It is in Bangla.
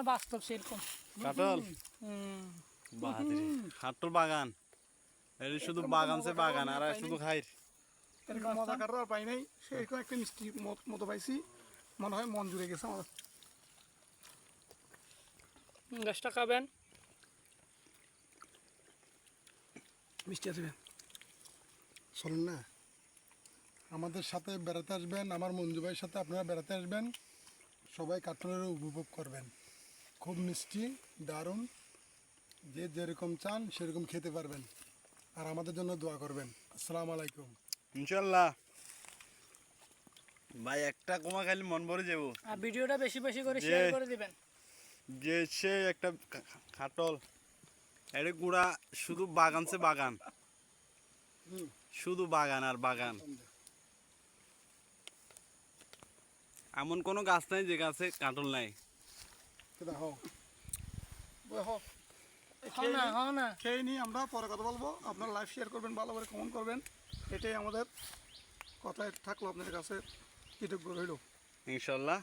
আপনার বাস্তব সেরকম কাঁঠাল হুম বাহাদুরি কাঁঠাল বাগান এটা শুধু বাগানছে বাগান আর শুধু খাই এরকম মজা কাটার আর পাই নাই সেরকম একটা মিষ্টি মতো পাইছি মনে হয় মন জুড়ে গেছে আমার গাছটা খাবেন মিষ্টি আছে চলুন না আমাদের সাথে বেড়াতে আসবেন আমার মঞ্জু ভাইয়ের সাথে আপনারা বেড়াতে আসবেন সবাই কাঁঠালের উপভোগ করবেন খুব মিষ্টি দারুণ যে যেরকম চান সেরকম খেতে পারবেন আর আমাদের জন্য দোয়া করবেন আসসালামু আলাইকুম ইনশাল্লাহ ভাই একটা কমা খালি মন ভরে যাবো আর ভিডিওটা বেশি বেশি করে শেয়ার করে দিবেন যে সে একটা কাঁঠাল এটা গুড়া শুধু বাগানছে বাগান শুধু বাগান আর বাগান এমন কোনো গাছ নাই যে গাছে কাঁঠাল নাই হ্যাঁ না খেয়ে নিয়ে আমরা পরে কথা বলবো আপনারা লাইভ শেয়ার করবেন ভালো করে কমেন্ট করবেন এটাই আমাদের কথায় থাকলো আপনাদের কাছে কৃতজ্ঞ রইল ইনশাল্লাহ